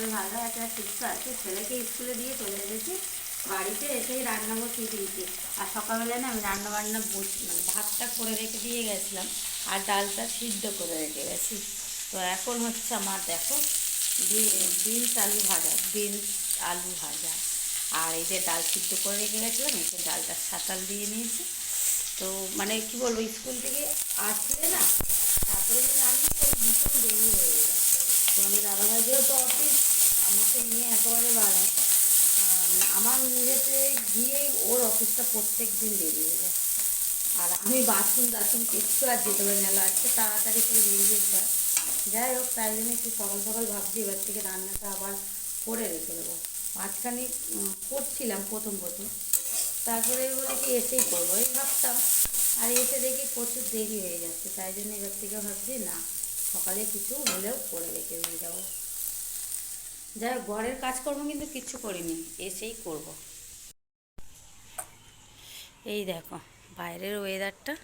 শরীর ভালো একটা সুস্থ আছে। ছেলেকে স্কুলে দিয়ে চলে এসেছি, বাড়িতে এসেই রান্না বসিয়ে দিয়েছি। আর সকালবেলায় না আমি রান্না বান্না মানে ভাতটা করে রেখে দিয়ে গেছিলাম আর ডালটা সিদ্ধ করে রেখে গেছি। তো এখন হচ্ছে আমার দেখো বিনস আলু ভাজা, বিনস আলু ভাজা, আর এই যে ডাল সিদ্ধ করে রেখে গেছিলাম, এই যে ডালটা সাঁতাল দিয়ে নিয়েছি। তো মানে কি বলবো, স্কুল থেকে আসলে না তারপরে যে রান্না করে ভীষণ দেরি হয়ে যায়। তোমাদের দাদাভাই যেহেতু অফিস আমাকে নিয়ে একেবারে বাড়ায়, মানে আমার নিজেতে গিয়েই ওর অফিসটা প্রত্যেক দিন দেরি হয়ে যায়। আর আমি বাথরুম টাথরুম কিচ্ছু আর যেতে পারি না, লাস্টে তাড়াতাড়ি করে বেরিয়ে যেতে হয়। যাই হোক, তাই জন্য একটু সকাল সকাল ভাবছি এবার থেকে রান্নাটা আবার করে রেখে দেবো। মাঝখানে করছিলাম প্রথম, তারপরে বলে কি এসেই করবো এই ভাবতাম, আর এসে দেখি প্রচুর দেরি হয়ে যাচ্ছে। তাই জন্য এবার থেকে ভাবছি না, সকালে কিছু হলেও করে রেখে দিয়ে যাবো। যাই হোক, ঘরের কাজকর্ম কিন্তু কিচ্ছু করিনি, এসেই করব। এই দেখো বাইরের ওয়েদারটা,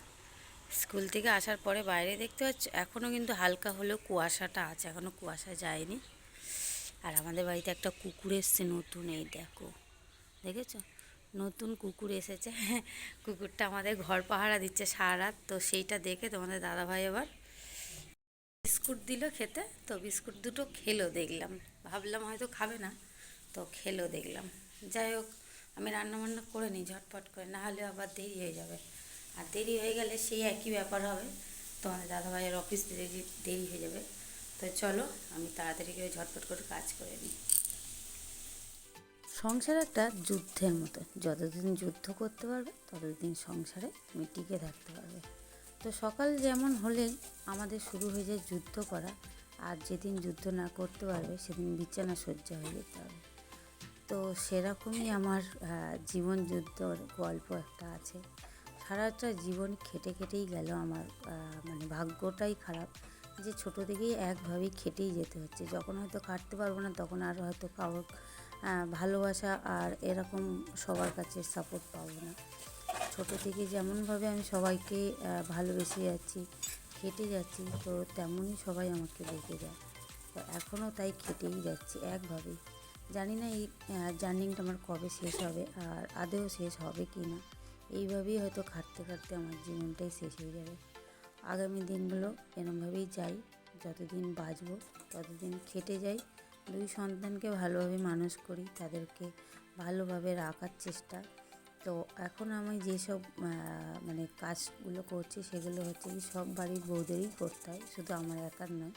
স্কুল থেকে আসার পরে বাইরে দেখতে পাচ্ছ এখনও কিন্তু হালকা হলেও কুয়াশাটা আছে, এখনও কুয়াশা যায়নি। আর আমাদের বাড়িতে একটা কুকুর এসছে নতুন, এই দেখো, দেখেছো নতুন কুকুর এসেছে। কুকুরটা আমাদের ঘর পাহারা দিচ্ছে সারা রাত। তো সেইটা দেখে তোমাদের দাদাভাই আবার বিস্কুট দিল খেতে, তো বিস্কুট দুটো খেলো দেখলাম, ভাবলাম হয়তো খাবে না, তো খেলো দেখলাম। যাই হোক, আমি রান্নাবান্না করে নিই ঝটপট করে, না হলে আবার দেরি হয়ে যাবে। আর দেরি হয়ে গেলে সেই একই ব্যাপার হবে, তোমাদের দাদাভাইয়ের অফিস দেরি হয়ে যাবে। তো চলো আমি তাড়াতাড়ি করে ঝটপট করে কাজ করে নিই। সংসার একটা যুদ্ধের মতো, যতদিন যুদ্ধ করতে পারবে ততদিন সংসারে তুমি টিকে থাকতে পারবে। তো সকাল যেমন হলেই আমাদের শুরু হয়ে যায় যুদ্ধ করা, আর যেদিন যুদ্ধ না করতে পারবে সেদিন বিছানা শয্যা হয়ে যেতে হবে। তো সেরকমই আমার জীবন যুদ্ধর গল্প একটা আছে। সারাটা জীবন খেটে খেটেই গেল আমার, মানে ভাগ্যটাই খারাপ যে ছোটো থেকেই একভাবেই খেটেই যেতে হচ্ছে। যখন হয়তো কাটতে পারবো না তখন আর হয়তো কারোর ভালোবাসা আর এরকম সবার কাছে সাপোর্ট পাবো না। ছোটো থেকে যেমনভাবে আমি সবাইকে ভালোবেসে যাচ্ছি, খেটে যাচ্ছি, তো তেমনই সবাই আমাকে দেখে যায়। তো এখনও তাই খেটেই যাচ্ছি একভাবেই। জানি না এই জার্নিংটা আমার কবে শেষ হবে, আর আদেও শেষ হবে কি না। এইভাবেই হয়তো খাটতে খাটতে আমার জীবনটাই শেষ হয়ে যাবে। আগামী দিনগুলো এরমভাবেই যাই, যতদিন বাঁচব ততদিন খেটে যাই, দুই সন্তানকে ভালোভাবে মানুষ করি, তাদেরকে ভালোভাবে রাখার চেষ্টা। তো এখন আমি যেসব মানে কাজগুলো করছি সেগুলো হচ্ছে কি সব বাড়ির বউদেরই করতে হয়, শুধু আমার একার নয়।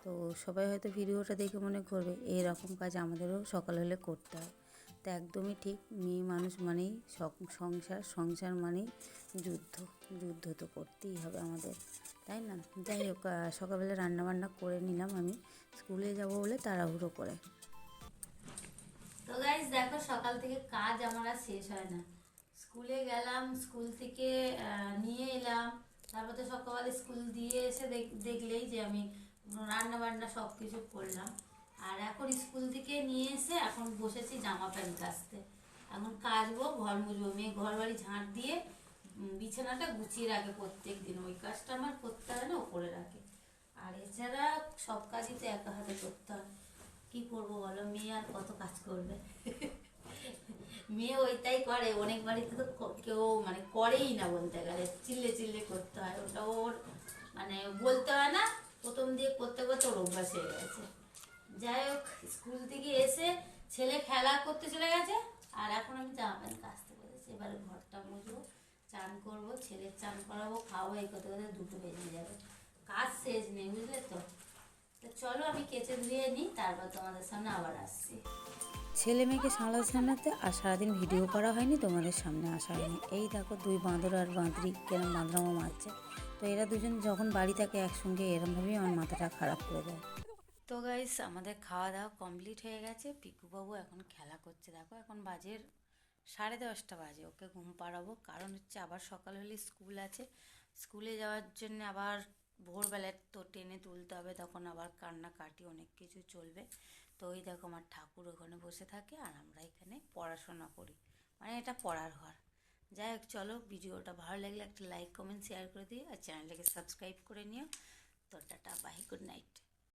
তো সবাই হয়তো ভিডিওটা দেখে মনে করবে এরকম কাজ আমাদেরও সকাল হলে করতে হয়। তো একদমই ঠিক, মেয়ে মানুষ মানেই সংসার মানেই যুদ্ধ, যুদ্ধ তো করতেই হবে আমাদের, তাই না? যাই হোক, সকালবেলা রান্নাবান্না করে নিলাম আমি স্কুলে যাব বলে তাড়াহুড়ো করে। তো গাইস দেখো, সকাল থেকে কাজ আমার আর শেষ হয় না। স্কুলে গেলাম, স্কুল থেকে নিয়ে এলাম, তারপর তো সকালে স্কুল দিয়ে এসে দেখলেই যে আমি রান্না বান্না সব কিছু করলাম। আর এখন স্কুল থেকে নিয়ে এসে এখন বসেছি জামা প্যান্ট কাচতে। এখন কাচবো, ঘর মুছবো, মেয়ে ঘর বাড়ি ঝাঁট দিয়ে বিছানাটা গুছিয়ে রাখে প্রত্যেক দিন, ওই কাজটা আমার করতে হয় না, ও করে রাখে। আর এছাড়া সব কাজই তো একা হাতে করতে হয়। কি করবো বলো, মেয়ে আর কত কাজ করবে। মেয়ে ওইটাই করে, অনেক বাড়িতে তো কেউ মানে করেই না, বলতে গেলে চিল্লে চিল্লে করতে হয়, ওটা ওর মানে বলতে হয় না, প্রথম দিয়ে করতে করতে ওর অভ্যাস হয়ে গেছে। যাই হোক, স্কুল থেকে এসে ছেলে খেলা করতে চলে গেছে, আর এখন আমি জামা প্যান্ট কাচতে বলেছি। এবারে ঘরটা মুছবো, চান করবো, ছেলের চান করাবো, খাওয়াবো, এই করতে করতে দুটো বেজে যাবে, কাজ শেষ নেই, বুঝলে তো। তো চলো আমি কেচে ধুয়ে নিই, তারপর তোমাদের সামনে আবার আসছি। ছেলে মেয়েকে সামলাতে আর সারাদিন ভিডিও করা হয়নি, তোমাদের সামনে আসা হয়নি। এই দেখো দুই বাঁদর আর বাঁদরি কেরম বাঁদরামো মারছে। তো এরা দুজন যখন বাড়ি থাকে একসঙ্গে এরমভাবেই আমার মাথাটা খারাপ করে দেয়। তো গাইস, আমাদের খাওয়া দাওয়া কমপ্লিট হয়ে গেছে। পিকুবাবু এখন খেলা করছে, দেখো এখন বাজে 10:30 বাজে, ওকে ঘুম পাড়াবো, কারণ হচ্ছে আবার সকাল হলে স্কুল আছে, স্কুলে যাওয়ার জন্য আবার ভোরবেলায় তো টেনে তুলতে হবে, তখন আবার কান্নাকাটি অনেক কিছু চলবে। তো ওই দেখো আমার ঠাকুর ওখানে বসে থাকে আর আমরা এখানে পড়াশোনা করি, মানে এটা পড়ার ঘর। যাই হোক, চলো ভিডিওটা ভালো লাগলে একটা লাইক কমেন্ট শেয়ার করে দিও, আর চ্যানেলটাকে সাবস্ক্রাইব করে নিও। তো টাটা, বাই, গুড নাইট।